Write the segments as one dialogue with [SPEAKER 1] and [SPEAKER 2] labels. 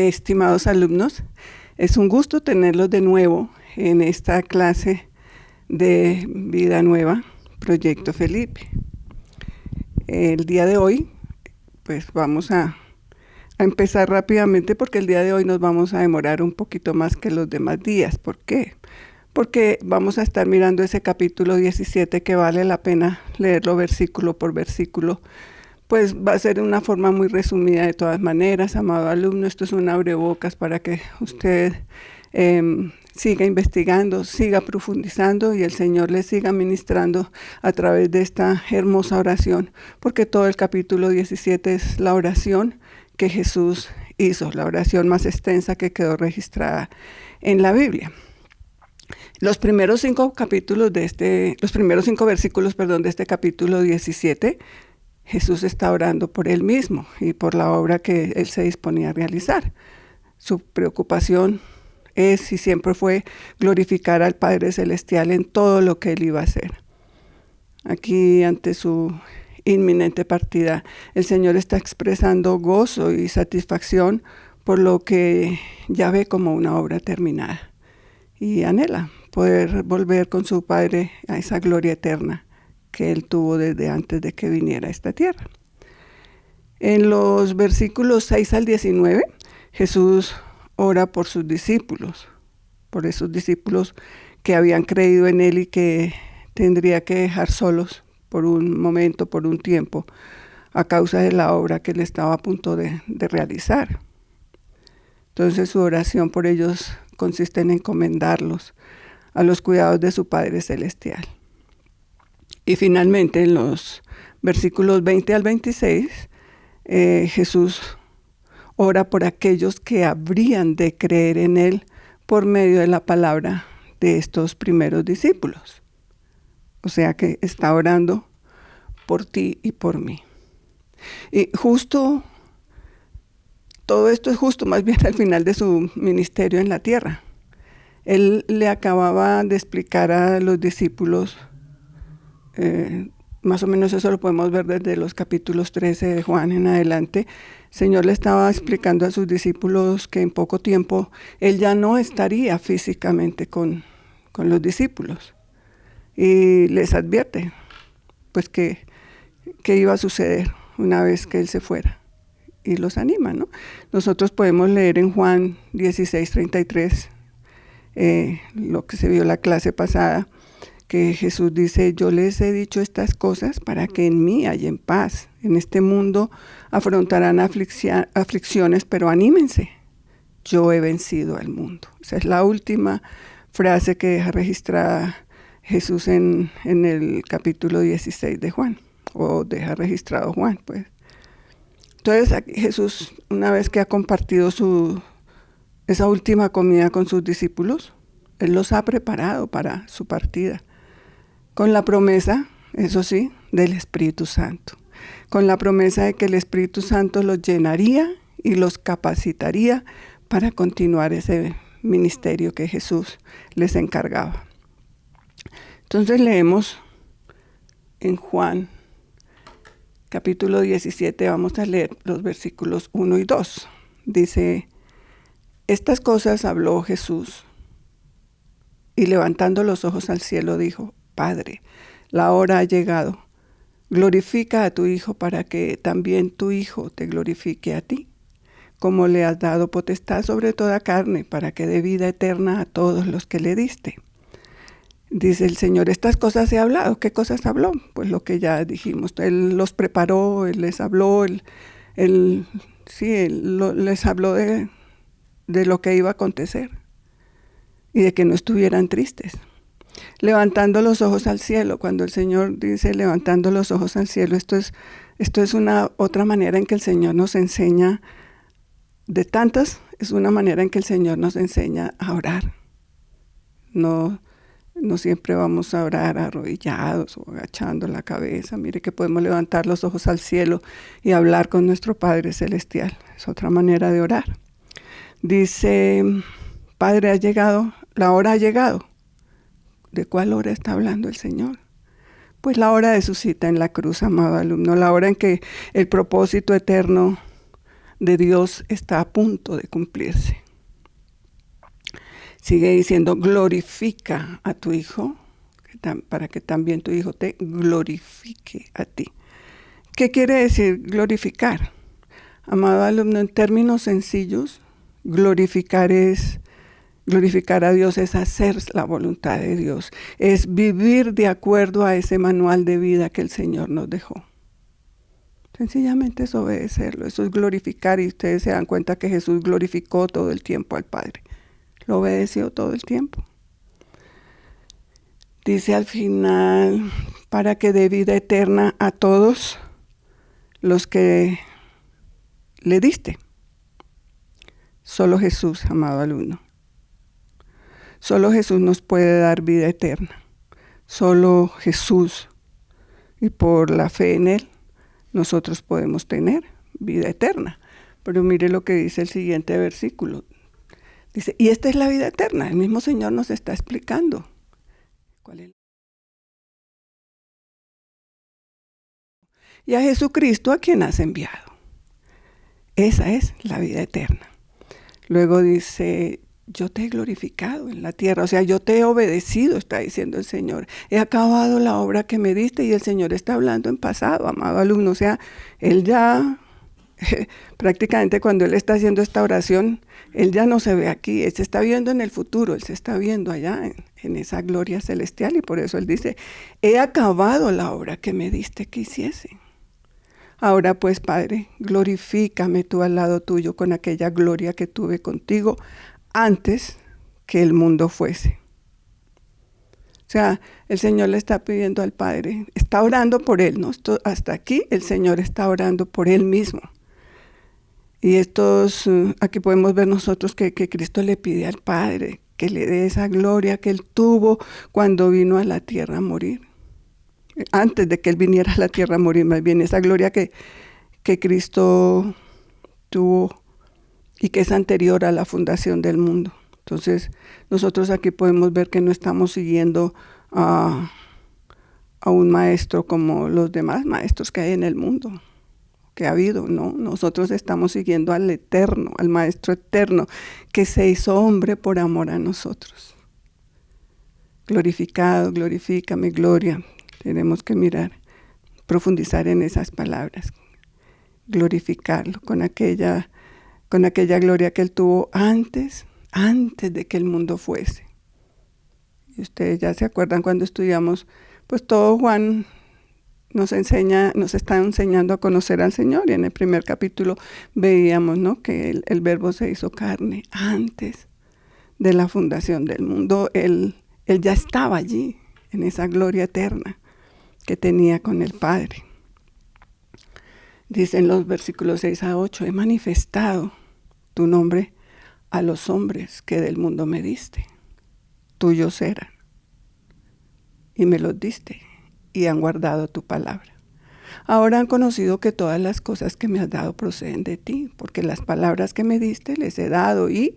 [SPEAKER 1] Estimados alumnos, es un gusto tenerlos de nuevo en esta clase de Vida Nueva, Proyecto Felipe. El día de hoy, pues vamos a empezar rápidamente porque el día de hoy nos vamos a demorar un poquito más que los demás días. ¿Por qué? Porque vamos a estar mirando ese capítulo 17 que vale la pena leerlo versículo por versículo. Pues va a ser de una forma muy resumida de todas maneras, amado alumno. Esto es un abrebocas para que usted siga investigando, siga profundizando y el Señor le siga ministrando a través de esta hermosa oración, porque todo el capítulo 17 es la oración que Jesús hizo, la oración más extensa que quedó registrada en la Biblia. Los primeros 5 versículos, de este capítulo 17, Jesús está orando por él mismo y por la obra que él se disponía a realizar. Su preocupación es y siempre fue glorificar al Padre Celestial en todo lo que él iba a hacer. Aquí, ante su inminente partida, el Señor está expresando gozo y satisfacción por lo que ya ve como una obra terminada y anhela poder volver con su Padre a esa gloria eterna que él tuvo desde antes de que viniera a esta tierra. En los versículos 6 al 19, Jesús ora por sus discípulos, por esos discípulos que habían creído en él y que tendría que dejar solos por un momento, por un tiempo, a causa de la obra que él estaba a punto de realizar. Entonces su oración por ellos consiste en encomendarlos a los cuidados de su Padre Celestial. Y finalmente, en los versículos 20 al 26, Jesús ora por aquellos que habrían de creer en él por medio de la palabra de estos primeros discípulos. O sea que está orando por ti y por mí. Y todo esto es justo más bien al final de su ministerio en la tierra. Él le acababa de explicar a los discípulos, más o menos eso lo podemos ver desde los capítulos 13 de Juan en adelante. El Señor le estaba explicando a sus discípulos que en poco tiempo Él ya no estaría físicamente con los discípulos. Y les advierte pues que iba a suceder una vez que Él se fuera. Y los anima, ¿no? Nosotros podemos leer en Juan 16:33, lo que se vio en la clase pasada, que Jesús dice: yo les he dicho estas cosas para que en mí hayan paz. En este mundo afrontarán aflicciones, pero anímense. Yo he vencido al mundo. Esa es la última frase que deja registrada Jesús en el capítulo 16 de Juan, o deja registrado Juan, pues. Entonces aquí Jesús, una vez que ha compartido esa última comida con sus discípulos, Él los ha preparado para su partida, con la promesa, eso sí, del Espíritu Santo, con la promesa de que el Espíritu Santo los llenaría y los capacitaría para continuar ese ministerio que Jesús les encargaba. Entonces leemos en Juan capítulo 17, vamos a leer los versículos 1 y 2. Dice: estas cosas habló Jesús y levantando los ojos al cielo dijo: Padre, la hora ha llegado. Glorifica a tu Hijo para que también tu Hijo te glorifique a ti, como le has dado potestad sobre toda carne, para que dé vida eterna a todos los que le diste. Dice el Señor: estas cosas he hablado. ¿Qué cosas habló? Pues lo que ya dijimos. Él los preparó, Él les habló, Él les habló de lo que iba a acontecer y de que no estuvieran tristes. Levantando los ojos al cielo. Cuando el Señor dice levantando los ojos al cielo, esto es una otra manera en que el Señor nos enseña, de tantas, es una manera en que el Señor nos enseña a orar. No siempre vamos a orar arrodillados o agachando la cabeza. Mire que podemos levantar los ojos al cielo y hablar con nuestro Padre Celestial. Es otra manera de orar. Dice: Padre, ha llegado, la hora ha llegado. ¿De cuál hora está hablando el Señor? Pues la hora de su cita en la cruz, amado alumno. La hora en que el propósito eterno de Dios está a punto de cumplirse. Sigue diciendo, glorifica a tu Hijo, para que también tu Hijo te glorifique a ti. ¿Qué quiere decir glorificar? Amado alumno, en términos sencillos, glorificar a Dios es hacer la voluntad de Dios, es vivir de acuerdo a ese manual de vida que el Señor nos dejó. Sencillamente es obedecerlo, eso es glorificar, y ustedes se dan cuenta que Jesús glorificó todo el tiempo al Padre, lo obedeció todo el tiempo. Dice al final, para que dé vida eterna a todos los que le diste. Solo Jesús, amado alumno. Solo Jesús nos puede dar vida eterna. Solo Jesús, y por la fe en Él, nosotros podemos tener vida eterna. Pero mire lo que dice el siguiente versículo. Dice, y esta es la vida eterna. El mismo Señor nos está explicando. ¿Cuál es? Y a Jesucristo, a quien has enviado. Esa es la vida eterna. Luego dice, yo te he glorificado en la tierra, o sea, yo te he obedecido, está diciendo el Señor. He acabado la obra que me diste, y el Señor está hablando en pasado, amado alumno. O sea, Él ya, prácticamente cuando Él está haciendo esta oración, Él ya no se ve aquí, Él se está viendo en el futuro, Él se está viendo allá en esa gloria celestial, y por eso Él dice, he acabado la obra que me diste que hiciese. Ahora pues, Padre, glorifícame tú al lado tuyo con aquella gloria que tuve contigo antes que el mundo fuese. O sea, el Señor le está pidiendo al Padre, está orando por Él, ¿no? Hasta aquí el Señor está orando por Él mismo. Y aquí podemos ver nosotros que Cristo le pide al Padre que le dé esa gloria que Él tuvo cuando vino a la tierra a morir. Antes de que Él viniera a la tierra a morir, más bien esa gloria que Cristo tuvo y que es anterior a la fundación del mundo. Entonces, nosotros aquí podemos ver que no estamos siguiendo a un maestro como los demás maestros que hay en el mundo, que ha habido, ¿no? Nosotros estamos siguiendo al Eterno, al Maestro Eterno, que se hizo hombre por amor a nosotros. Glorificado, glorifícame, gloria. Tenemos que mirar, profundizar en esas palabras, glorificarlo con aquella gloria que Él tuvo antes de que el mundo fuese. Y ustedes ya se acuerdan cuando estudiamos, pues todo Juan nos está enseñando a conocer al Señor, y en el primer capítulo veíamos, ¿no?, que el Verbo se hizo carne antes de la fundación del mundo. Él ya estaba allí, en esa gloria eterna que tenía con el Padre. Dicen los versículos 6 a 8, he manifestado tu nombre a los hombres que del mundo me diste. Tuyos eran, y me los diste, y han guardado tu palabra. Ahora han conocido que todas las cosas que me has dado proceden de ti, porque las palabras que me diste les he dado, y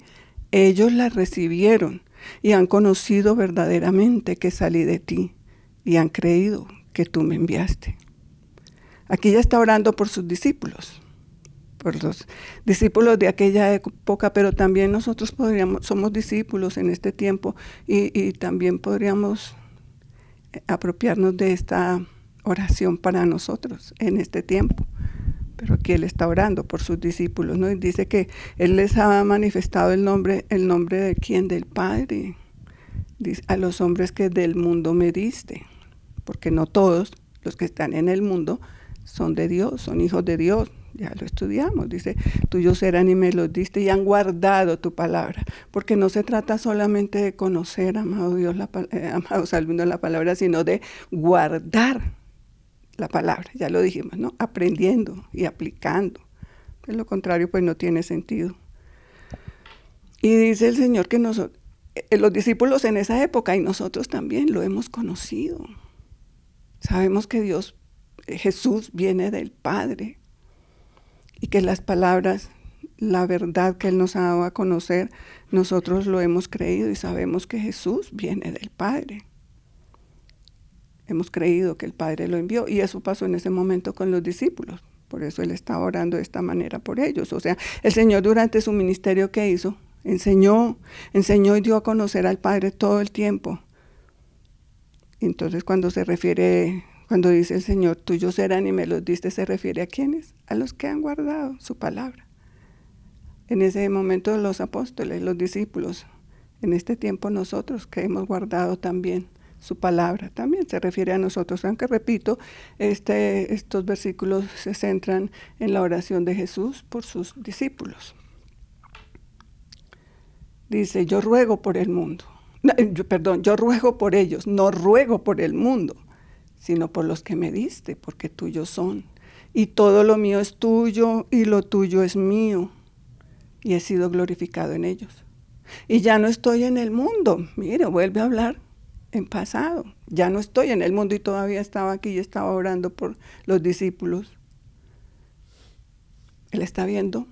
[SPEAKER 1] ellos las recibieron, y han conocido verdaderamente que salí de ti, y han creído que tú me enviaste. Aquí ya está orando por sus discípulos, por los discípulos de aquella época, pero también nosotros somos discípulos en este tiempo, y también podríamos apropiarnos de esta oración para nosotros en este tiempo. Pero aquí Él está orando por sus discípulos, ¿no? Y dice que Él les ha manifestado el nombre de quién, del Padre. Dice, a los hombres que del mundo me diste, porque no todos los que están en el mundo son de Dios, son hijos de Dios. Ya lo estudiamos, dice, tuyos eran y me los diste, y han guardado tu palabra, porque no se trata solamente de conocer, amado Dios, amados alumnos, la palabra, sino de guardar la palabra, ya lo dijimos, ¿no? Aprendiendo y aplicando. De lo contrario, pues no tiene sentido. Y dice el Señor que los discípulos en esa época, y nosotros también lo hemos conocido. Sabemos que Jesús viene del Padre, y que las palabras, la verdad que Él nos ha dado a conocer, nosotros lo hemos creído y sabemos que Jesús viene del Padre. Hemos creído que el Padre lo envió, y eso pasó en ese momento con los discípulos. Por eso él estaba orando de esta manera por ellos. O sea, el Señor durante su ministerio, ¿qué hizo? Enseñó y dio a conocer al Padre todo el tiempo. Entonces cuando dice el Señor, tuyos eran y me los diste, ¿se refiere a quiénes? A los que han guardado su palabra. En ese momento los apóstoles, los discípulos, en este tiempo nosotros que hemos guardado también su palabra, también se refiere a nosotros, aunque repito, estos versículos se centran en la oración de Jesús por sus discípulos. Dice, yo ruego por el mundo. Yo ruego por ellos, no ruego por el mundo, sino por los que me diste, porque tuyos son. Y todo lo mío es tuyo, y lo tuyo es mío, y he sido glorificado en ellos. Y ya no estoy en el mundo. Mire, vuelve a hablar en pasado. Ya no estoy en el mundo y todavía estaba aquí y estaba orando por los discípulos. Él está viendo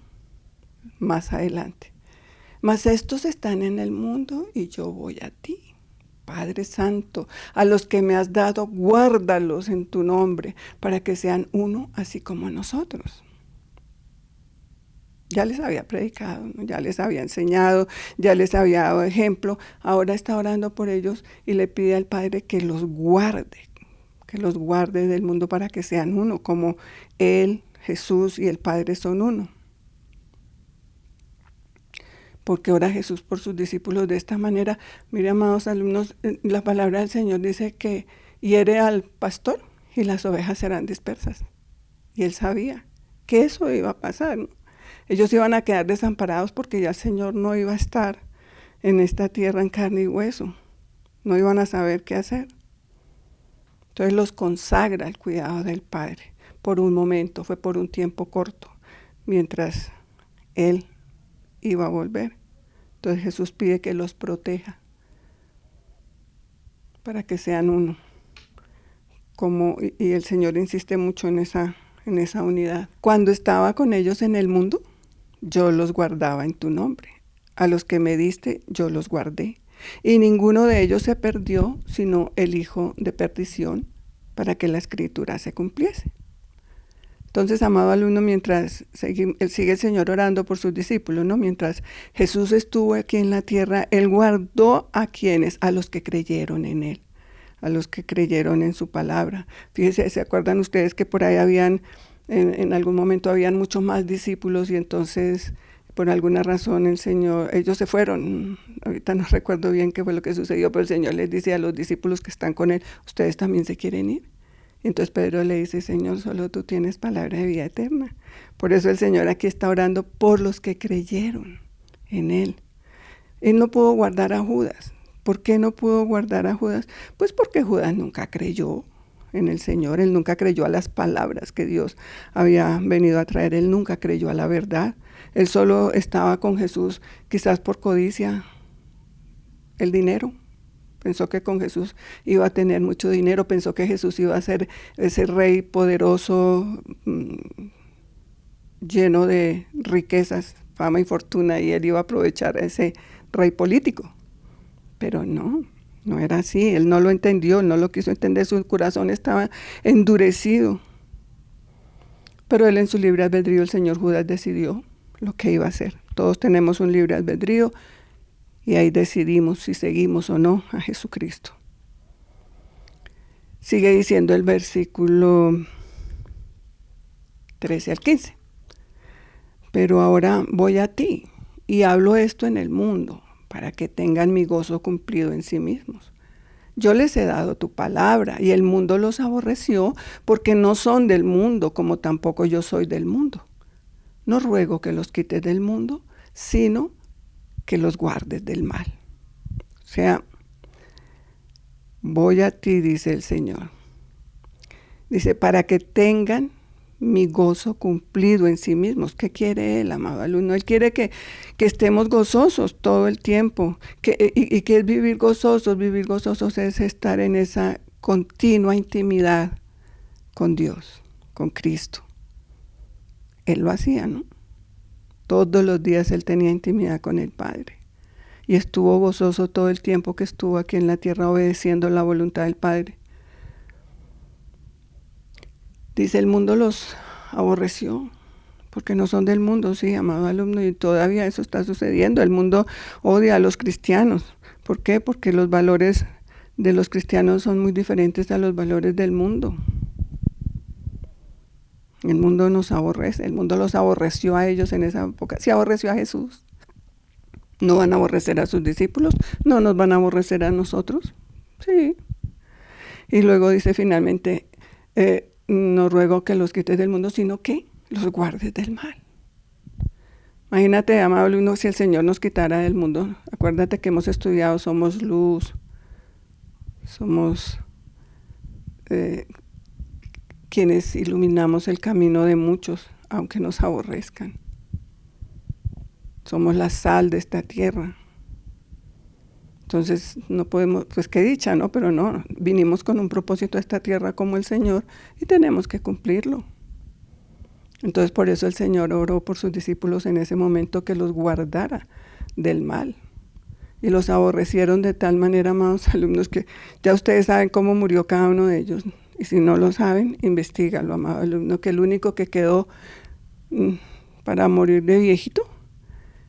[SPEAKER 1] más adelante. Mas estos están en el mundo y yo voy a ti. Padre Santo, a los que me has dado, guárdalos en tu nombre, para que sean uno, así como nosotros. Ya les había predicado, ¿no? Ya les había enseñado, ya les había dado ejemplo. Ahora está orando por ellos y le pide al Padre que los guarde del mundo para que sean uno, como Él, Jesús y el Padre son uno. Porque ora Jesús por sus discípulos de esta manera. Mire, amados alumnos, la palabra del Señor dice que hiere al pastor y las ovejas serán dispersas. Y Él sabía que eso iba a pasar, ¿no? Ellos iban a quedar desamparados porque ya el Señor no iba a estar en esta tierra en carne y hueso. No iban a saber qué hacer. Entonces los consagra al cuidado del Padre por un momento, fue por un tiempo corto, mientras Él iba a volver. Entonces Jesús pide que los proteja para que sean uno. Y el Señor insiste mucho en esa unidad. Cuando estaba con ellos en el mundo, yo los guardaba en tu nombre. A los que me diste, yo los guardé. Y ninguno de ellos se perdió, sino el hijo de perdición, para que la escritura se cumpliese. Entonces, amado alumno, mientras sigue el Señor orando por sus discípulos, ¿no? Mientras Jesús estuvo aquí en la tierra, Él guardó a quienes, a los que creyeron en Él, a los que creyeron en su palabra. Fíjense, ¿se acuerdan ustedes que por ahí en algún momento habían muchos más discípulos y entonces por alguna razón ellos se fueron? Ahorita no recuerdo bien qué fue lo que sucedió, pero el Señor les dice a los discípulos que están con Él, ¿ustedes también se quieren ir? Entonces Pedro le dice, Señor, solo tú tienes palabra de vida eterna. Por eso el Señor aquí está orando por los que creyeron en Él. Él no pudo guardar a Judas. ¿Por qué no pudo guardar a Judas? Pues porque Judas nunca creyó en el Señor. Él nunca creyó a las palabras que Dios había venido a traer. Él nunca creyó a la verdad. Él solo estaba con Jesús quizás por codicia, el dinero. Pensó que con Jesús iba a tener mucho dinero, pensó que Jesús iba a ser ese rey poderoso, lleno de riquezas, fama y fortuna, y él iba a aprovechar a ese rey político. Pero no era así, él no lo entendió, él no lo quiso entender, su corazón estaba endurecido. Pero él en su libre albedrío, el señor Judas decidió lo que iba a hacer. Todos tenemos un libre albedrío, y ahí decidimos si seguimos o no a Jesucristo. Sigue diciendo el versículo 13 al 15. Pero ahora voy a ti y hablo esto en el mundo para que tengan mi gozo cumplido en sí mismos. Yo les he dado tu palabra y el mundo los aborreció porque no son del mundo como tampoco yo soy del mundo. No ruego que los quites del mundo, sino que los guardes del mal. O sea, voy a ti, dice el Señor. Dice, para que tengan mi gozo cumplido en sí mismos. ¿Qué quiere Él, amado alumno? Él quiere que estemos gozosos todo el tiempo. ¿Y qué es vivir gozosos? Vivir gozosos es estar en esa continua intimidad con Dios, con Cristo. Él lo hacía, ¿no? Todos los días Él tenía intimidad con el Padre. Y estuvo gozoso todo el tiempo que estuvo aquí en la tierra obedeciendo la voluntad del Padre. Dice, el mundo los aborreció, porque no son del mundo, sí, amado alumno, y todavía eso está sucediendo. El mundo odia a los cristianos. ¿Por qué? Porque los valores de los cristianos son muy diferentes a los valores del mundo. El mundo nos aborrece, el mundo los aborreció a ellos en esa época. Sí aborreció a Jesús. ¿No van a aborrecer a sus discípulos? ¿No nos van a aborrecer a nosotros? Sí. Y luego dice finalmente, no ruego que los quites del mundo, sino que los guardes del mal. Imagínate, amado alumno, si el Señor nos quitara del mundo. Acuérdate que hemos estudiado, somos luz, somos quienes iluminamos el camino de muchos, aunque nos aborrezcan. Somos la sal de esta tierra. Entonces no podemos, pues qué dicha, ¿no? Pero no, vinimos con un propósito a esta tierra como el Señor y tenemos que cumplirlo. Entonces por eso el Señor oró por sus discípulos en ese momento, que los guardara del mal. Y los aborrecieron de tal manera, amados alumnos, que ya ustedes saben cómo murió cada uno de ellos. Y si no lo saben, investígalo, amado alumno, que el único que quedó para morir de viejito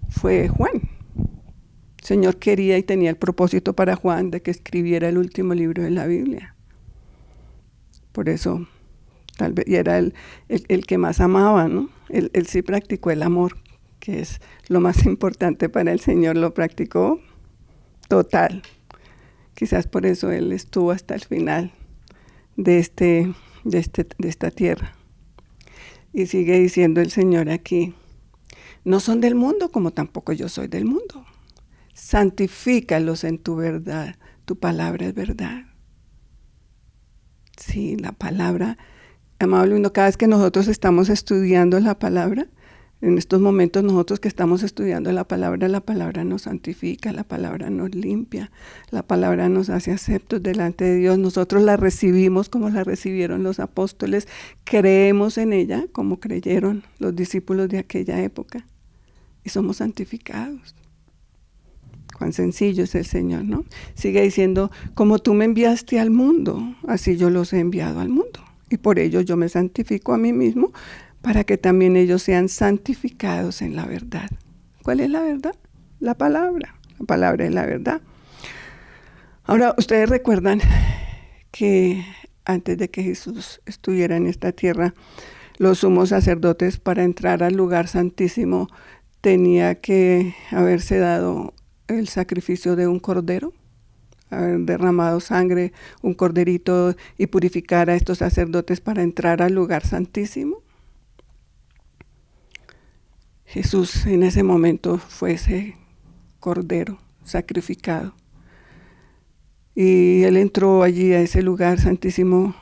[SPEAKER 1] fue Juan. El Señor quería y tenía el propósito para Juan de que escribiera el último libro de la Biblia. Por eso, tal vez, y era el que más amaba, ¿no? Él sí practicó el amor, que es lo más importante para el Señor, lo practicó total. Quizás por eso Él estuvo hasta el final de esta tierra. Y sigue diciendo el Señor aquí, no son del mundo como tampoco yo soy del mundo. Santifícalos en tu verdad, tu palabra es verdad. Sí, la palabra, amado alumno, cada vez que nosotros estamos estudiando la palabra, en estos momentos nosotros que estamos estudiando la palabra nos santifica, la palabra nos limpia, la palabra nos hace aceptos delante de Dios. Nosotros la recibimos como la recibieron los apóstoles, creemos en ella como creyeron los discípulos de aquella época y somos santificados. Cuán sencillo es el Señor, ¿no? Sigue diciendo, como tú me enviaste al mundo, así yo los he enviado al mundo. Y por ello yo me santifico a mí mismo, para que también ellos sean santificados en la verdad. ¿Cuál es la verdad? La palabra. La palabra es la verdad. Ahora, ustedes recuerdan que antes de que Jesús estuviera en esta tierra, los sumos sacerdotes, para entrar al lugar santísimo, tenía que haberse dado el sacrificio de un cordero, haber derramado sangre, un corderito, y purificar a estos sacerdotes para entrar al lugar santísimo. Jesús en ese momento fue ese cordero sacrificado. Y Él entró allí a ese lugar santísimo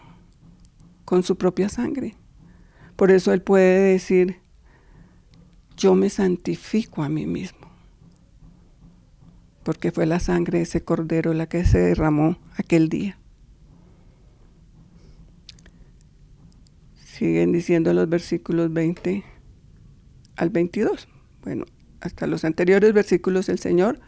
[SPEAKER 1] con su propia sangre. Por eso Él puede decir, yo me santifico a mí mismo. Porque fue la sangre de ese cordero la que se derramó aquel día. Siguen diciendo los versículos 20 al 22. Bueno, hasta los anteriores versículos el Señor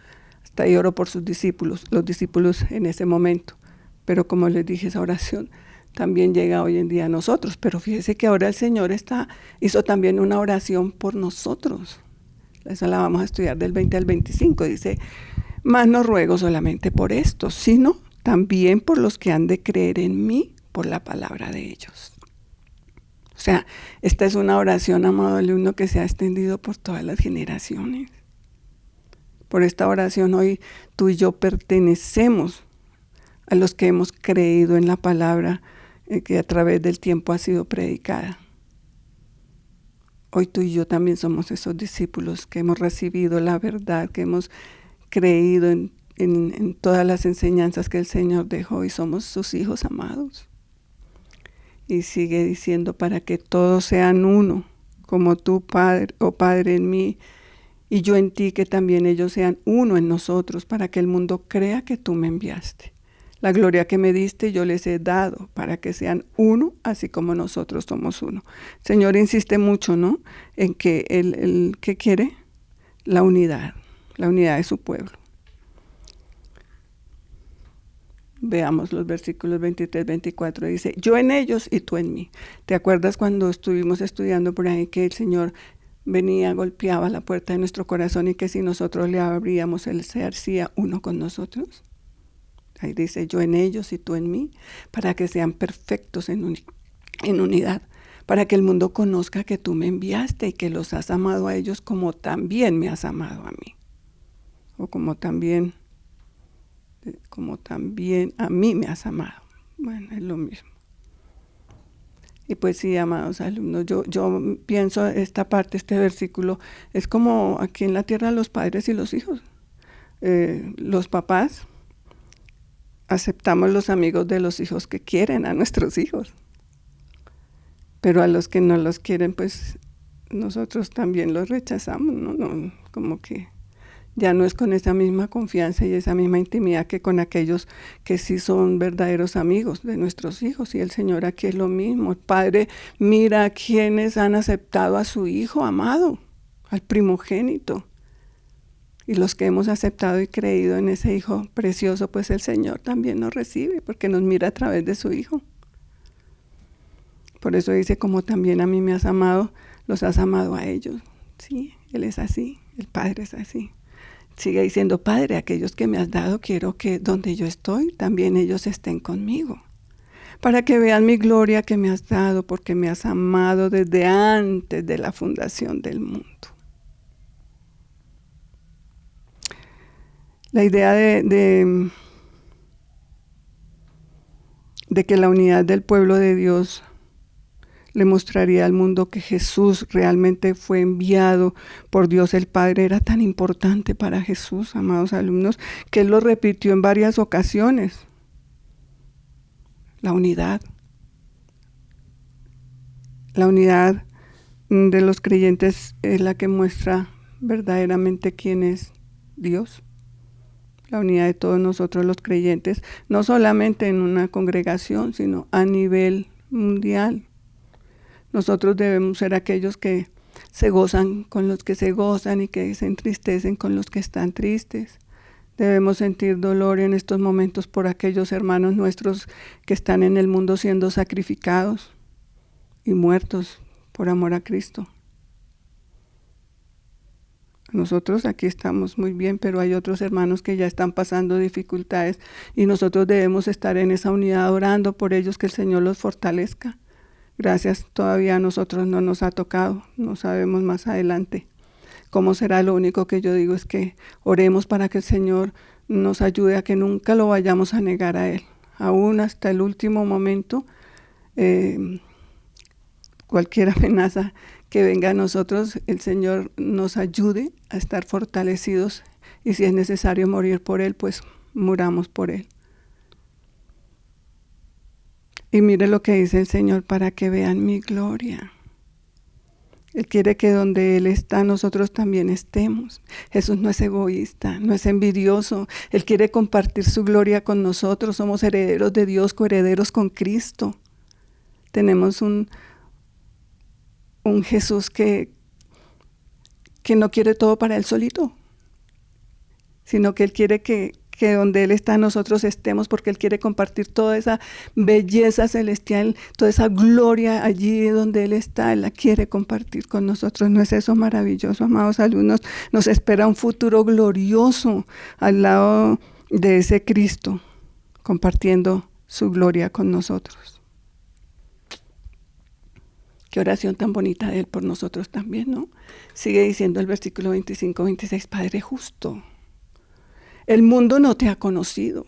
[SPEAKER 1] hasta ahí oró por sus discípulos, los discípulos en ese momento. Pero como les dije, esa oración también llega hoy en día a nosotros. Pero fíjese que ahora el Señor hizo también una oración por nosotros. Esa la vamos a estudiar del 20 al 25. Dice, mas no ruego solamente por esto, sino también por los que han de creer en mí por la palabra de ellos. O sea, esta es una oración, amado alumno, que se ha extendido por todas las generaciones. Por esta oración hoy tú y yo pertenecemos a los que hemos creído en la palabra que a través del tiempo ha sido predicada. Hoy tú y yo también somos esos discípulos que hemos recibido la verdad, que hemos creído en todas las enseñanzas que el Señor dejó y somos sus hijos amados. Y sigue diciendo, para que todos sean uno, como tú, Padre, oh Padre, en mí, y yo en ti, que también ellos sean uno en nosotros, para que el mundo crea que tú me enviaste. La gloria que me diste yo les he dado, para que sean uno, así como nosotros somos uno. El Señor insiste mucho, ¿no?, en que ¿qué quiere? La unidad de su pueblo. Veamos los versículos 23, 24. Dice, yo en ellos y tú en mí. ¿Te acuerdas cuando estuvimos estudiando por ahí que el Señor venía, golpeaba la puerta de nuestro corazón y que si nosotros le abríamos, Él se hacía uno con nosotros? Ahí dice, yo en ellos y tú en mí, para que sean perfectos en unidad, para que el mundo conozca que tú me enviaste y que los has amado a ellos como también me has amado a mí. O como también a mí me has amado. Bueno, es lo mismo. Y pues sí, amados alumnos, yo pienso esta parte, este versículo, es como aquí en la tierra los padres y los hijos. Los papás aceptamos los amigos de los hijos que quieren a nuestros hijos. Pero a los que no los quieren, pues nosotros también los rechazamos, ¿no? No, como que ya no es con esa misma confianza y esa misma intimidad que con aquellos que sí son verdaderos amigos de nuestros hijos. Y el Señor aquí es lo mismo. El Padre mira a quienes han aceptado a su Hijo amado, al primogénito. Y los que hemos aceptado y creído en ese Hijo precioso, pues el Señor también nos recibe, porque nos mira a través de su Hijo. Por eso dice, como también a mí me has amado, los has amado a ellos. Sí, Él es así, el Padre es así. Sigue diciendo, Padre, aquellos que me has dado, quiero que donde yo estoy, también ellos estén conmigo. Para que vean mi gloria que me has dado, porque me has amado desde antes de la fundación del mundo. La idea de que la unidad del pueblo de Dios le mostraría al mundo que Jesús realmente fue enviado por Dios el Padre era tan importante para Jesús, amados alumnos, que Él lo repitió en varias ocasiones. La unidad. La unidad de los creyentes es la que muestra verdaderamente quién es Dios. La unidad de todos nosotros los creyentes, no solamente en una congregación, sino a nivel mundial. Nosotros debemos ser aquellos que se gozan con los que se gozan y que se entristecen con los que están tristes. Debemos sentir dolor en estos momentos por aquellos hermanos nuestros que están en el mundo siendo sacrificados y muertos por amor a Cristo. Nosotros aquí estamos muy bien, pero hay otros hermanos que ya están pasando dificultades y nosotros debemos estar en esa unidad orando por ellos, que el Señor los fortalezca. Gracias, todavía a nosotros no nos ha tocado, no sabemos más adelante cómo será. Lo único que yo digo es que oremos para que el Señor nos ayude a que nunca lo vayamos a negar a Él. Aún hasta el último momento, cualquier amenaza que venga a nosotros, el Señor nos ayude a estar fortalecidos y si es necesario morir por Él, pues muramos por Él. Y mire lo que dice el Señor, para que vean mi gloria. Él quiere que donde Él está, nosotros también estemos. Jesús no es egoísta, no es envidioso. Él quiere compartir su gloria con nosotros. Somos herederos de Dios, coherederos con Cristo. Tenemos un Jesús que no quiere todo para Él solito, sino que Él quiere que donde Él está nosotros estemos, porque Él quiere compartir toda esa belleza celestial, toda esa gloria allí donde Él está, Él la quiere compartir con nosotros. ¿No es eso maravilloso, amados alumnos? Nos espera un futuro glorioso al lado de ese Cristo, compartiendo su gloria con nosotros. Qué oración tan bonita de Él por nosotros también, ¿no? Sigue diciendo el versículo 25, 26, Padre justo, el mundo no te ha conocido,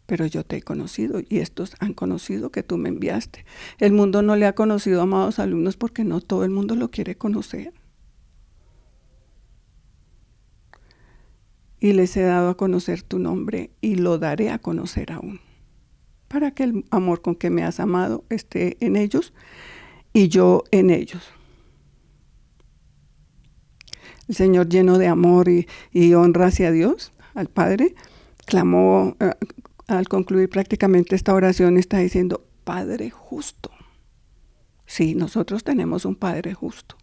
[SPEAKER 1] pero yo te he conocido y estos han conocido que tú me enviaste. El mundo no le ha conocido, amados alumnos, porque no todo el mundo lo quiere conocer. Y les he dado a conocer tu nombre y lo daré a conocer aún, para que el amor con que me has amado esté en ellos y yo en ellos. El Señor, lleno de amor y honra hacia Dios, al Padre, clamó, al concluir prácticamente esta oración, está diciendo, Padre justo. Sí, nosotros tenemos un Padre justo.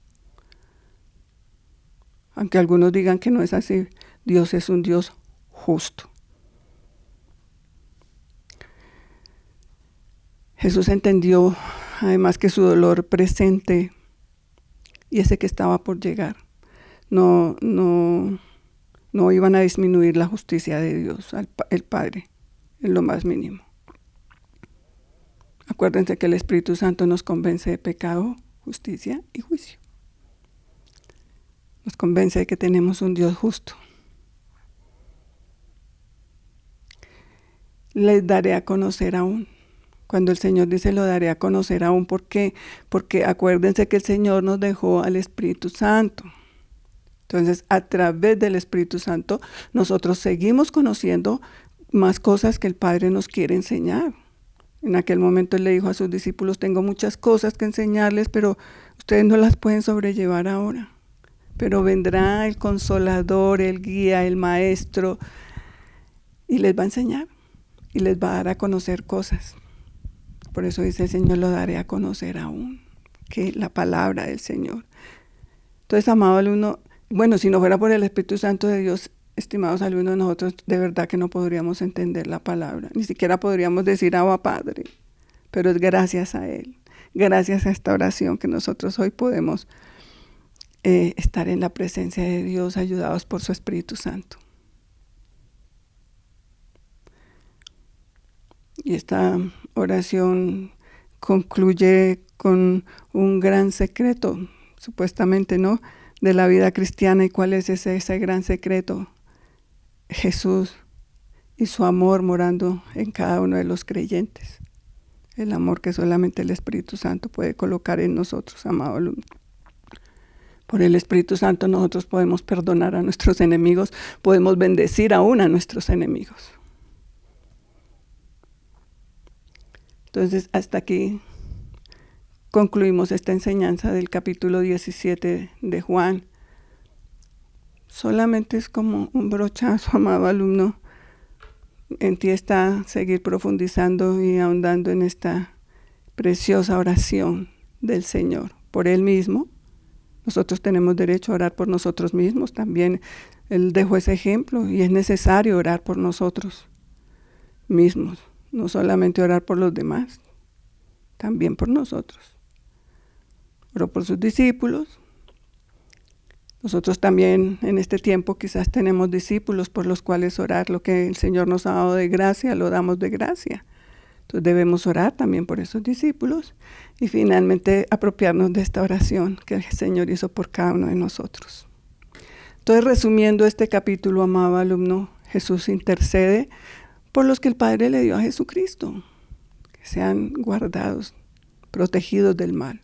[SPEAKER 1] Aunque algunos digan que no es así, Dios es un Dios justo. Jesús entendió además que su dolor presente y ese que estaba por llegar no iban a disminuir la justicia de Dios, el Padre, en lo más mínimo. Acuérdense que el Espíritu Santo nos convence de pecado, justicia y juicio. Nos convence de que tenemos un Dios justo. Les daré a conocer aún. Cuando el Señor dice lo daré a conocer aún, ¿por qué? Porque acuérdense que el Señor nos dejó al Espíritu Santo. Entonces, a través del Espíritu Santo, nosotros seguimos conociendo más cosas que el Padre nos quiere enseñar. En aquel momento Él le dijo a sus discípulos, tengo muchas cosas que enseñarles, pero ustedes no las pueden sobrellevar ahora. Pero vendrá el Consolador, el Guía, el Maestro, y les va a enseñar, y les va a dar a conocer cosas. Por eso dice el Señor, lo daré a conocer aún, que la palabra del Señor. Entonces, amado alumno, bueno, si no fuera por el Espíritu Santo de Dios, estimados alumnos, nosotros de verdad que no podríamos entender la palabra. Ni siquiera podríamos decir Abba Padre. Pero es gracias a Él, gracias a esta oración que nosotros hoy podemos estar en la presencia de Dios, ayudados por su Espíritu Santo. Y esta oración concluye con un gran secreto, supuestamente, ¿no?, de la vida cristiana. ¿Y cuál es ese gran secreto? Jesús y su amor morando en cada uno de los creyentes. El amor que solamente el Espíritu Santo puede colocar en nosotros, amado alumno. Por el Espíritu Santo nosotros podemos perdonar a nuestros enemigos, podemos bendecir aún a nuestros enemigos. Entonces, hasta aquí concluimos esta enseñanza del capítulo 17 de Juan. Solamente es como un brochazo, amado alumno. En ti está seguir profundizando y ahondando en esta preciosa oración del Señor por Él mismo. Nosotros tenemos derecho a orar por nosotros mismos también. Él dejó ese ejemplo y es necesario orar por nosotros mismos. No solamente orar por los demás, también por nosotros. Oró por sus discípulos. Nosotros también en este tiempo quizás tenemos discípulos por los cuales orar. Lo que el Señor nos ha dado de gracia, lo damos de gracia. Entonces debemos orar también por esos discípulos y finalmente apropiarnos de esta oración que el Señor hizo por cada uno de nosotros. Entonces, resumiendo este capítulo, amado alumno, Jesús intercede por los que el Padre le dio a Jesucristo, que sean guardados, protegidos del mal.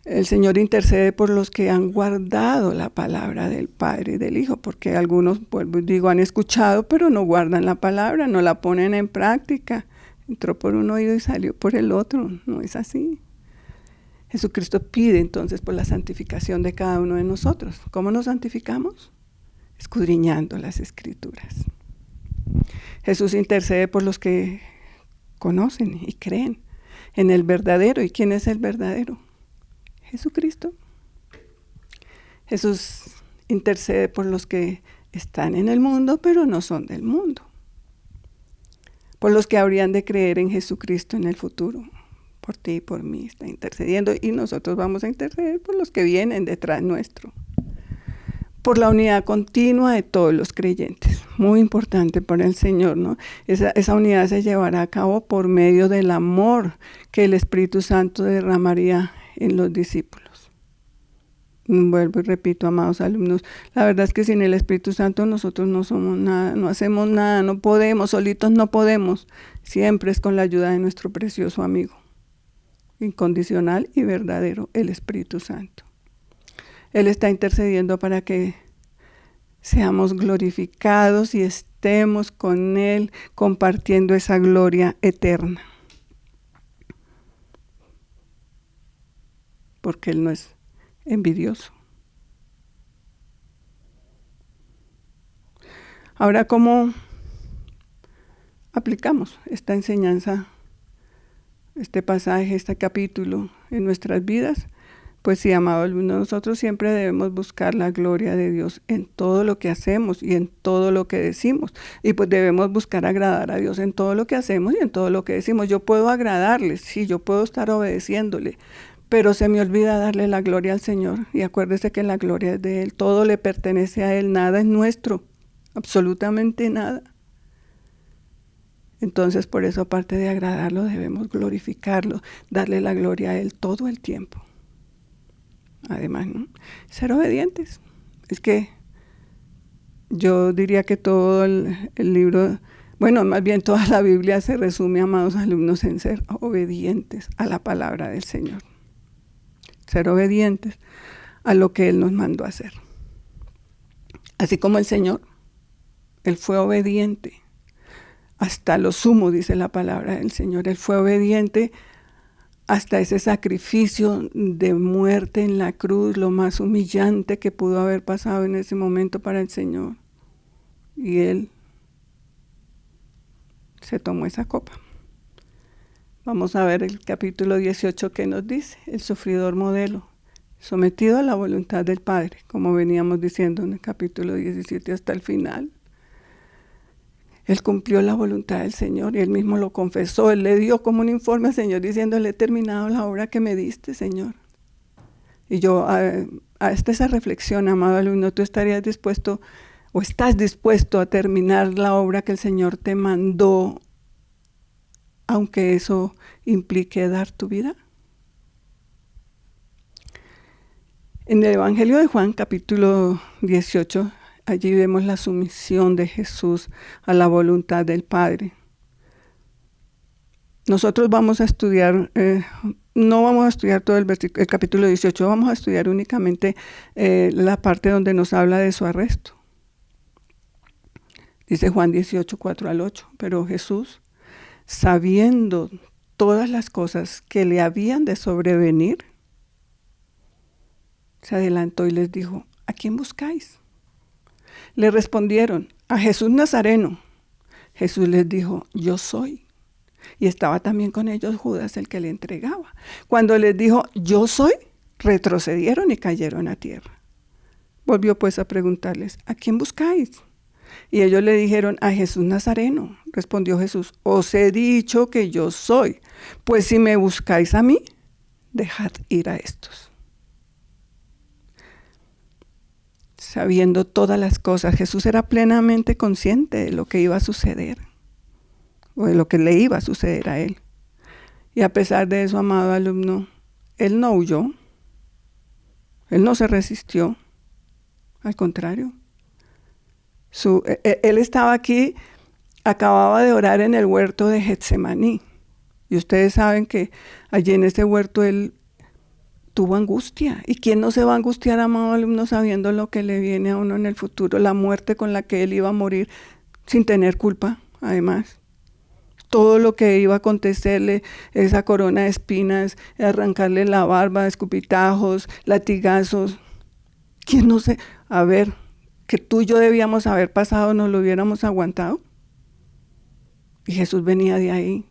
[SPEAKER 1] El Señor intercede por los que han guardado la palabra del Padre y del Hijo, porque algunos, han escuchado, pero no guardan la palabra, no la ponen en práctica. Entró por un oído y salió por el otro. No es así. Jesucristo pide entonces por la santificación de cada uno de nosotros. ¿Cómo nos santificamos? Escudriñando las Escrituras. Jesús intercede por los que conocen y creen en el verdadero. ¿Y quién es el verdadero? Jesucristo. Jesús intercede por los que están en el mundo, pero no son del mundo. Por los que habrían de creer en Jesucristo en el futuro. Por ti y por mí está intercediendo. Y nosotros vamos a interceder por los que vienen detrás nuestro. Por la unidad continua de todos los creyentes. Muy importante para el Señor, ¿no? Esa unidad se llevará a cabo por medio del amor que el Espíritu Santo derramaría en los discípulos. Vuelvo y repito, amados alumnos, la verdad es que sin el Espíritu Santo nosotros no somos nada, no hacemos nada, no podemos, solitos no podemos. Siempre es con la ayuda de nuestro precioso amigo, incondicional y verdadero, el Espíritu Santo. Él está intercediendo para que seamos glorificados y estemos con Él compartiendo esa gloria eterna. Porque Él no es envidioso. Ahora, ¿cómo aplicamos esta enseñanza, este pasaje, este capítulo en nuestras vidas? Pues sí, amado alumno, nosotros siempre debemos buscar la gloria de Dios en todo lo que hacemos y en todo lo que decimos. Y pues debemos buscar agradar a Dios en todo lo que hacemos y en todo lo que decimos. Yo puedo agradarle, sí, yo puedo estar obedeciéndole, pero se me olvida darle la gloria al Señor. Y acuérdese que la gloria es de Él, todo le pertenece a Él, nada es nuestro, absolutamente nada. Entonces, por eso, aparte de agradarlo, debemos glorificarlo, darle la gloria a Él todo el tiempo. Además, ¿no? Ser obedientes. Es que yo diría que todo el libro, bueno, más bien toda la Biblia se resume, amados alumnos, en ser obedientes a la palabra del Señor. Ser obedientes a lo que Él nos mandó a hacer. Así como el Señor, Él fue obediente hasta lo sumo, dice la palabra del Señor. Él fue obediente hasta ese sacrificio de muerte en la cruz, lo más humillante que pudo haber pasado en ese momento para el Señor. Y Él se tomó esa copa. Vamos a ver el capítulo 18 que nos dice, el sufridor modelo, sometido a la voluntad del Padre, como veníamos diciendo en el capítulo 17 hasta el final. Él cumplió la voluntad del Señor y Él mismo lo confesó. Él le dio como un informe al Señor diciéndole, he terminado la obra que me diste, Señor. Y yo, hasta esa reflexión, amado alumno, ¿tú estarías dispuesto o estás dispuesto a terminar la obra que el Señor te mandó, aunque eso implique dar tu vida? En el Evangelio de Juan, capítulo 18, allí vemos la sumisión de Jesús a la voluntad del Padre. Nosotros vamos a estudiar, no vamos a estudiar todo el capítulo 18, vamos a estudiar únicamente la parte donde nos habla de su arresto. Dice Juan 18, 4 al 8, pero Jesús, sabiendo todas las cosas que le habían de sobrevenir, se adelantó y les dijo, ¿a quién buscáis? Le respondieron, a Jesús Nazareno. Jesús les dijo, yo soy. Y estaba también con ellos Judas, el que le entregaba. Cuando les dijo, yo soy, retrocedieron y cayeron a tierra. Volvió pues a preguntarles, ¿a quién buscáis? Y ellos le dijeron, a Jesús Nazareno. Respondió Jesús, os he dicho que yo soy. Pues si me buscáis a mí, dejad ir a estos. Sabiendo todas las cosas, Jesús era plenamente consciente de lo que iba a suceder, o de lo que le iba a suceder a Él. Y a pesar de eso, amado alumno, Él no huyó, Él no se resistió, al contrario. Él estaba aquí, acababa de orar en el huerto de Getsemaní, y ustedes saben que allí en ese huerto Él tuvo angustia. ¿Y quién no se va a angustiar, amado alumno, sabiendo lo que le viene a uno en el futuro? La muerte con la que él iba a morir sin tener culpa, además. Todo lo que iba a acontecerle, esa corona de espinas, arrancarle la barba, escupitajos, latigazos. ¿Quién no se...? A ver, que tú y yo debíamos haber pasado, nos lo hubiéramos aguantado. Y Jesús venía de ahí,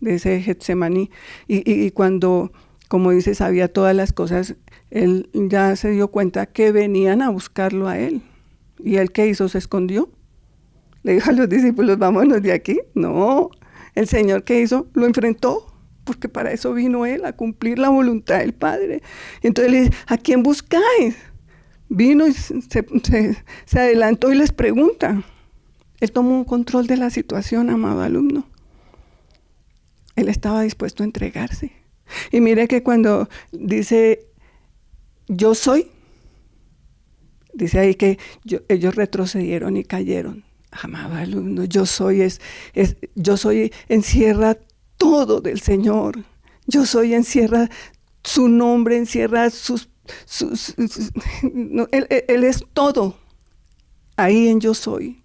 [SPEAKER 1] de ese Getsemaní. Y cuando... como dice, sabía todas las cosas, él ya se dio cuenta que venían a buscarlo a él. ¿Y él qué hizo? ¿Se escondió? ¿Le dijo a los discípulos, vámonos de aquí? No, el Señor, ¿qué hizo? Lo enfrentó, porque para eso vino él, a cumplir la voluntad del Padre. Entonces le dice, ¿a quién buscáis? Vino y se adelantó y les pregunta. Él tomó control de la situación, amado alumno. Él estaba dispuesto a entregarse. Y mire que cuando dice, yo soy, dice ahí que ellos retrocedieron y cayeron. Amado alumno, yo soy yo soy encierra todo del Señor. Yo soy encierra su nombre, encierra no, él es todo. Ahí en yo soy.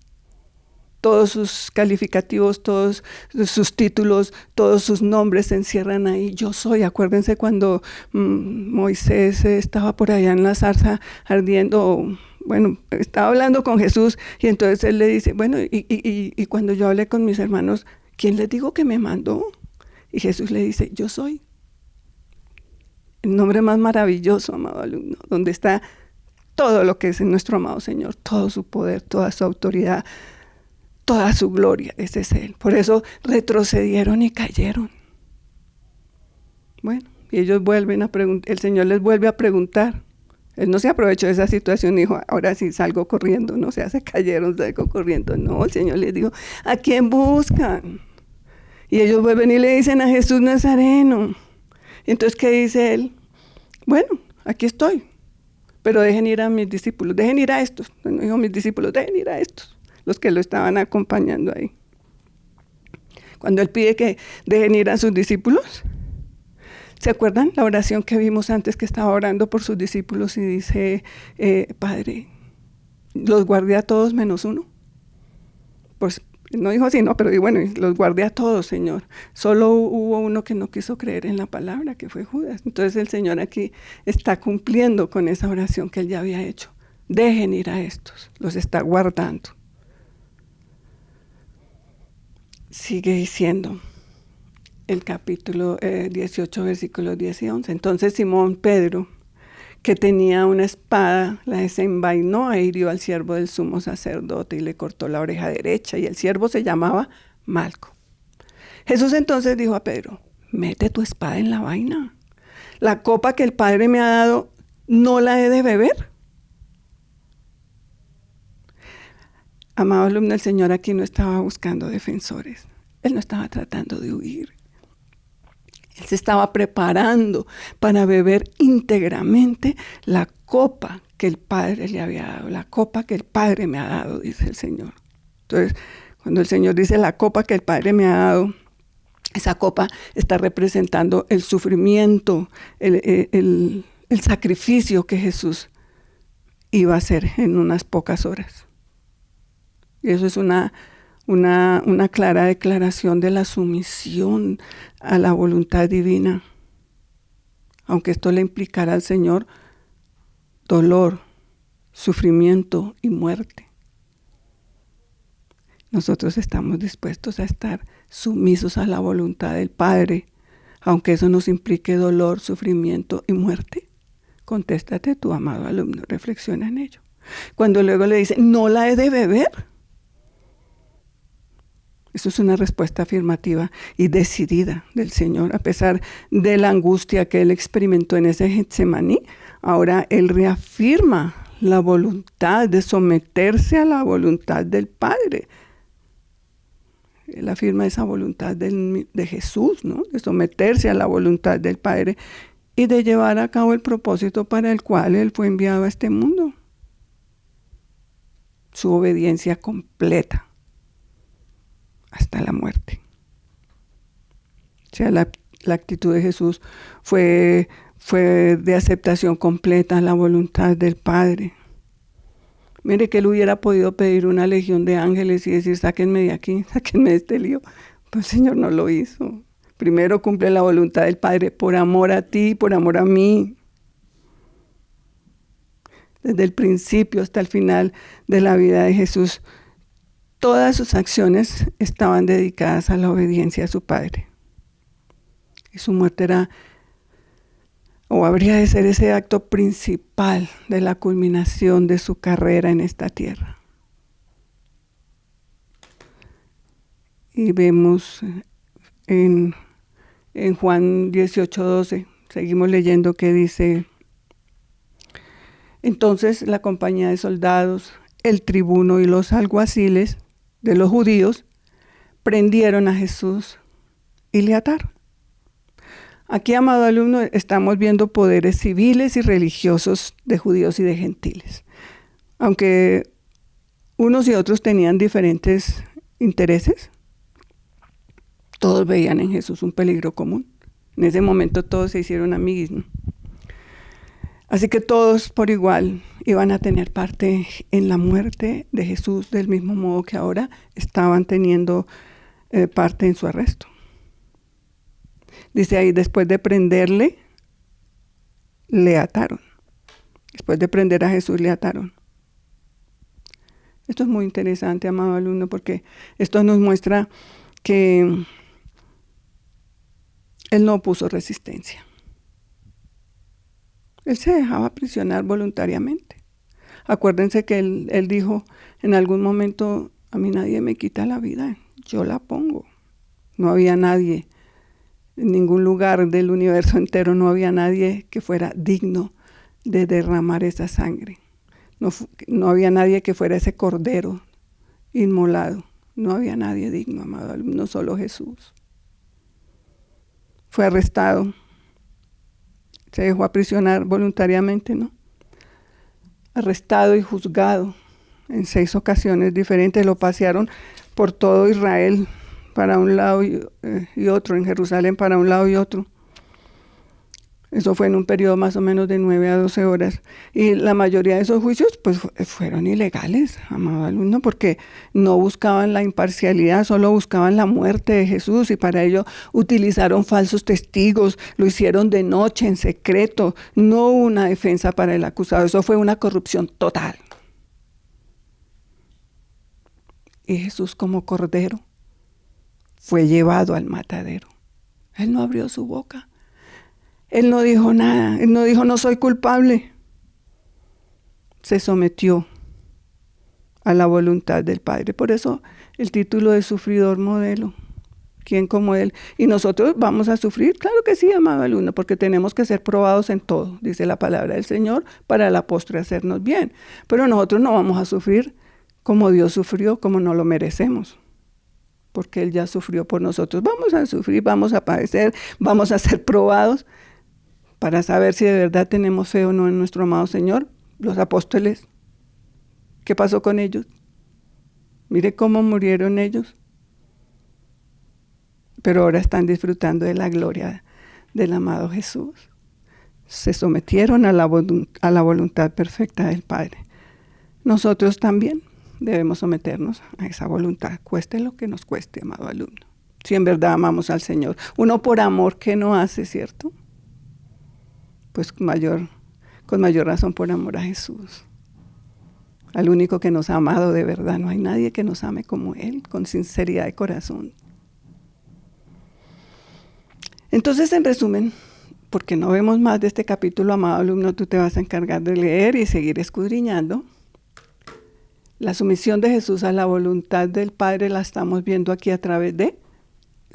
[SPEAKER 1] Todos sus calificativos, todos sus títulos, todos sus nombres se encierran ahí. Yo soy. Acuérdense cuando Moisés estaba por allá en la zarza ardiendo, bueno, estaba hablando con Jesús y entonces él le dice, bueno, y cuando yo hablé con mis hermanos, ¿quién les digo que me mandó? Y Jesús le dice, yo soy. El nombre más maravilloso, amado alumno, donde está todo lo que es en nuestro amado Señor, todo su poder, toda su autoridad, toda su gloria, ese es Él. Por eso retrocedieron y cayeron. Bueno, y ellos vuelven a preguntar, el Señor les vuelve a preguntar. Él no se aprovechó de esa situación y dijo, ahora sí salgo corriendo, no, se cayeron, salgo corriendo. No, el Señor les dijo, ¿a quién buscan? Y ellos vuelven y le dicen a Jesús Nazareno. Entonces, ¿qué dice Él? Bueno, aquí estoy, pero dejen ir a mis discípulos, dejen ir a estos. No dijo mis discípulos, dejen ir a estos, los que lo estaban acompañando ahí. Cuando Él pide que dejen ir a sus discípulos, ¿se acuerdan la oración que vimos antes, que estaba orando por sus discípulos y dice, Padre, los guardé a todos menos uno? Pues no dijo así, no, pero bueno, los guardé a todos, Señor. Solo hubo uno que no quiso creer en la palabra, que fue Judas. Entonces el Señor aquí está cumpliendo con esa oración que Él ya había hecho. Dejen ir a estos, los está guardando. Sigue diciendo el capítulo 18, versículos 10 y 11. Entonces Simón Pedro, que tenía una espada, la desenvainó e hirió al siervo del sumo sacerdote y le cortó la oreja derecha, y el siervo se llamaba Malco. Jesús entonces dijo a Pedro, mete tu espada en la vaina. La copa que el Padre me ha dado, ¿no la he de beber? Amado alumno, el Señor aquí no estaba buscando defensores. Él no estaba tratando de huir. Él se estaba preparando para beber íntegramente la copa que el Padre le había dado, la copa que el Padre me ha dado, dice el Señor. Entonces, cuando el Señor dice la copa que el Padre me ha dado, esa copa está representando el sufrimiento, el sacrificio que Jesús iba a hacer en unas pocas horas. Y eso es una clara declaración de la sumisión a la voluntad divina. Aunque esto le implicara al Señor dolor, sufrimiento y muerte. Nosotros estamos dispuestos a estar sumisos a la voluntad del Padre, aunque eso nos implique dolor, sufrimiento y muerte. Contéstate tú, amado alumno, reflexiona en ello. Cuando luego le dice, ¿no la he de beber? Eso es una respuesta afirmativa y decidida del Señor. A pesar de la angustia que Él experimentó en ese Getsemaní, ahora Él reafirma la voluntad de someterse a la voluntad del Padre. Él afirma esa voluntad de Jesús, ¿no? De someterse a la voluntad del Padre y de llevar a cabo el propósito para el cual Él fue enviado a este mundo. Su obediencia completa hasta la muerte. O sea, la actitud de Jesús fue de aceptación completa a la voluntad del Padre. Mire que Él hubiera podido pedir una legión de ángeles y decir, sáquenme de aquí, sáquenme de este lío. Pero el Señor no lo hizo. Primero cumple la voluntad del Padre por amor a ti, por amor a mí. Desde el principio hasta el final de la vida de Jesús, todas sus acciones estaban dedicadas a la obediencia a su Padre. Y su muerte era, o habría de ser, ese acto principal de la culminación de su carrera en esta tierra. Y vemos en Juan 18:12, seguimos leyendo que dice, entonces la compañía de soldados, el tribuno y los alguaciles de los judíos prendieron a Jesús y le ataron. Aquí, amado alumno, estamos viendo poderes civiles y religiosos de judíos y de gentiles. Aunque unos y otros tenían diferentes intereses, todos veían en Jesús un peligro común. En ese momento todos se hicieron amiguismo. Así que todos por igual iban a tener parte en la muerte de Jesús, del mismo modo que ahora estaban teniendo parte en su arresto. Dice ahí, después de prenderle, le ataron. Después de prender a Jesús, le ataron. Esto es muy interesante, amado alumno, porque esto nos muestra que Él no opuso resistencia. Él se dejaba aprisionar voluntariamente. Acuérdense que él dijo en algún momento, a mí nadie me quita la vida, yo la pongo. No había nadie, en ningún lugar del universo entero, no había nadie que fuera digno de derramar esa sangre. No había nadie que fuera ese cordero inmolado. No había nadie digno, amado alumno, solo Jesús. Fue arrestado, se dejó aprisionar voluntariamente, ¿no? Arrestado y juzgado en 6 ocasiones diferentes. Lo pasearon por todo Israel para un lado y otro, en Jerusalén para un lado y otro. Eso fue en un periodo más o menos de 9 a 12 horas. Y la mayoría de esos juicios pues fueron ilegales, amado alumno, porque no buscaban la imparcialidad, solo buscaban la muerte de Jesús, y para ello utilizaron falsos testigos, lo hicieron de noche, en secreto. No hubo una defensa para el acusado, eso fue una corrupción total. Y Jesús, como cordero, fue llevado al matadero. Él no abrió su boca. Él no dijo nada, él no dijo no soy culpable. Se sometió a la voluntad del Padre. Por eso el título de sufridor modelo. ¿Quién como él? Y nosotros vamos a sufrir, claro que sí, amado alumno, porque tenemos que ser probados en todo, dice la palabra del Señor, para la postre hacernos bien. Pero nosotros no vamos a sufrir como Dios sufrió, como no lo merecemos, porque Él ya sufrió por nosotros. Vamos a sufrir, vamos a padecer, vamos a ser probados, para saber si de verdad tenemos fe o no en nuestro amado Señor. Los apóstoles, ¿qué pasó con ellos? Mire cómo murieron ellos. Pero ahora están disfrutando de la gloria del amado Jesús. Se sometieron a la voluntad perfecta del Padre. Nosotros también debemos someternos a esa voluntad, cueste lo que nos cueste, amado alumno. Si en verdad amamos al Señor. Uno por amor, ¿qué no hace, cierto? Pues con mayor razón por amor a Jesús, al único que nos ha amado de verdad. No hay nadie que nos ame como Él, con sinceridad de corazón. Entonces, en resumen, porque no vemos más de este capítulo, amado alumno, tú te vas a encargar de leer y seguir escudriñando. La sumisión de Jesús a la voluntad del Padre la estamos viendo aquí a través de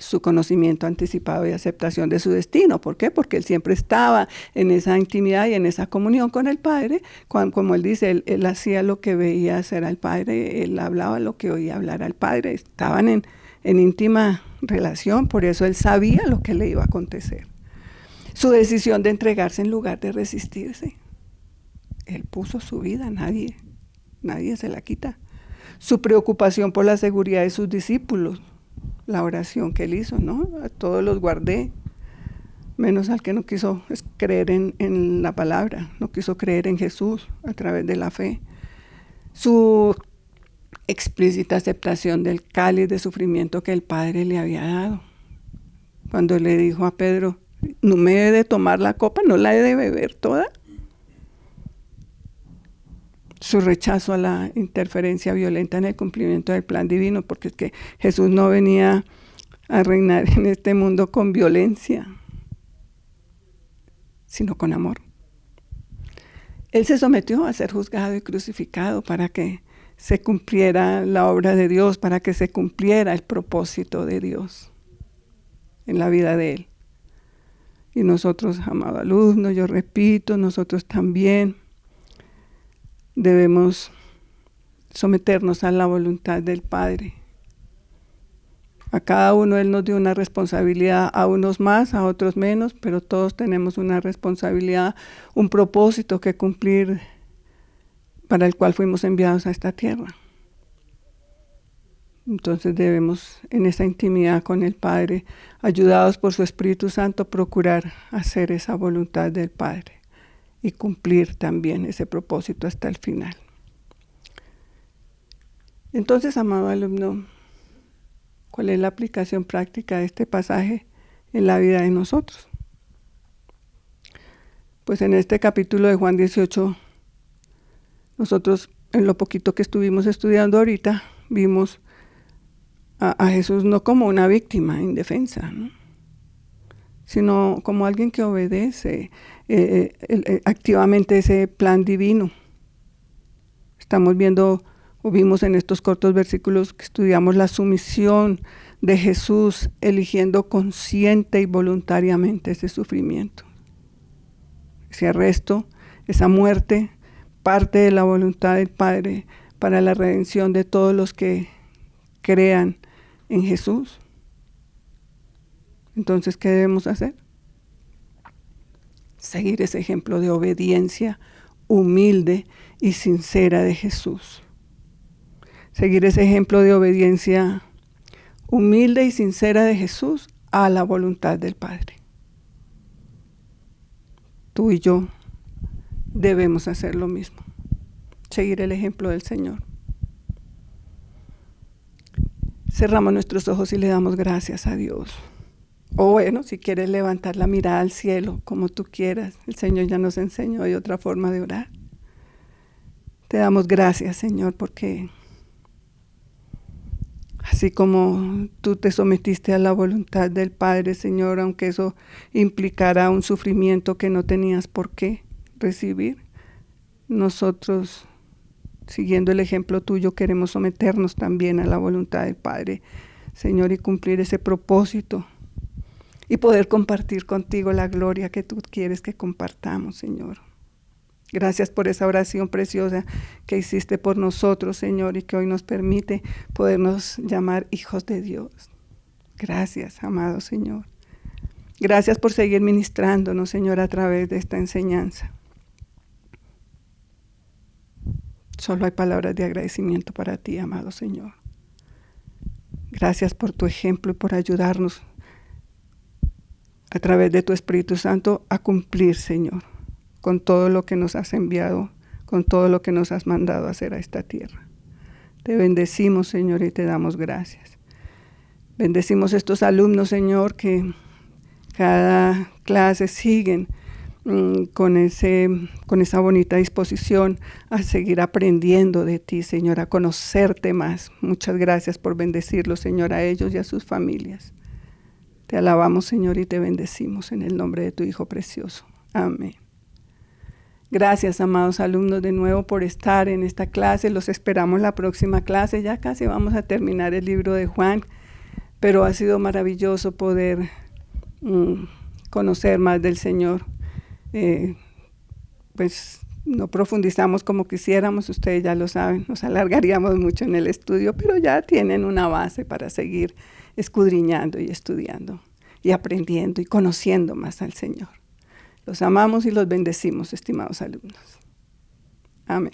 [SPEAKER 1] su conocimiento anticipado y aceptación de su destino. ¿Por qué? Porque Él siempre estaba en esa intimidad y en esa comunión con el Padre. Como Él dice, él hacía lo que veía hacer al Padre, Él hablaba lo que oía hablar al Padre. Estaban en íntima relación, por eso Él sabía lo que le iba a acontecer. Su decisión de entregarse en lugar de resistirse. Él puso su vida, nadie se la quita. Su preocupación por la seguridad de sus discípulos. La oración que Él hizo, ¿no? A todos los guardé, menos al que no quiso creer en la palabra, no quiso creer en Jesús a través de la fe. Su explícita aceptación del cáliz de sufrimiento que el Padre le había dado. Cuando le dijo a Pedro, no me he de tomar la copa, no la he de beber toda. Su rechazo a la interferencia violenta en el cumplimiento del plan divino, porque es que Jesús no venía a reinar en este mundo con violencia, sino con amor. Él se sometió a ser juzgado y crucificado para que se cumpliera la obra de Dios, para que se cumpliera el propósito de Dios en la vida de Él. Y nosotros, amado alumno, yo repito, nosotros también debemos someternos a la voluntad del Padre. A cada uno Él nos dio una responsabilidad, a unos más, a otros menos, pero todos tenemos una responsabilidad, un propósito que cumplir, para el cual fuimos enviados a esta tierra. Entonces debemos, en esa intimidad con el Padre, ayudados por su Espíritu Santo, procurar hacer esa voluntad del Padre y cumplir también ese propósito hasta el final. Entonces, amado alumno, ¿cuál es la aplicación práctica de este pasaje en la vida de nosotros? Pues en este capítulo de Juan 18, nosotros, en lo poquito que estuvimos estudiando ahorita, vimos a Jesús no como una víctima indefensa, ¿no? Sino como alguien que obedece. activamente ese plan divino. Estamos viendo o vimos en estos cortos versículos que estudiamos la sumisión de Jesús, eligiendo consciente y voluntariamente ese sufrimiento. Ese arresto, esa muerte, parte de la voluntad del Padre para la redención de todos los que crean en Jesús. Entonces, ¿qué debemos hacer? Seguir ese ejemplo de obediencia humilde y sincera de Jesús. Seguir ese ejemplo de obediencia humilde y sincera de Jesús a la voluntad del Padre. Tú y yo debemos hacer lo mismo. Seguir el ejemplo del Señor. Cerramos nuestros ojos y le damos gracias a Dios. O bueno, si quieres levantar la mirada al cielo, como tú quieras. El Señor ya nos enseñó de otra forma de orar. Te damos gracias, Señor, porque así como tú te sometiste a la voluntad del Padre, Señor, aunque eso implicara un sufrimiento que no tenías por qué recibir, nosotros, siguiendo el ejemplo tuyo, queremos someternos también a la voluntad del Padre, Señor, y cumplir ese propósito y poder compartir contigo la gloria que tú quieres que compartamos, Señor. Gracias por esa oración preciosa que hiciste por nosotros, Señor, y que hoy nos permite podernos llamar hijos de Dios. Gracias, amado Señor. Gracias por seguir ministrándonos, Señor, a través de esta enseñanza. Solo hay palabras de agradecimiento para ti, amado Señor. Gracias por tu ejemplo y por ayudarnos a través de tu Espíritu Santo a cumplir, Señor, con todo lo que nos has enviado, con todo lo que nos has mandado a hacer a esta tierra. Te bendecimos, Señor, y te damos gracias. Bendecimos estos alumnos, Señor, que cada clase siguen con esa bonita disposición a seguir aprendiendo de ti, Señor, a conocerte más. Muchas gracias por bendecirlos, Señor, a ellos y a sus familias. Te alabamos, Señor, y te bendecimos en el nombre de tu Hijo precioso. Amén. Gracias, amados alumnos, de nuevo por estar en esta clase. Los esperamos la próxima clase. Ya casi vamos a terminar el libro de Juan, pero ha sido maravilloso poder conocer más del Señor. Pues no profundizamos como quisiéramos, ustedes ya lo saben, nos alargaríamos mucho en el estudio, pero ya tienen una base para seguir escudriñando y estudiando y aprendiendo y conociendo más al Señor. Los amamos y los bendecimos, estimados alumnos. Amén.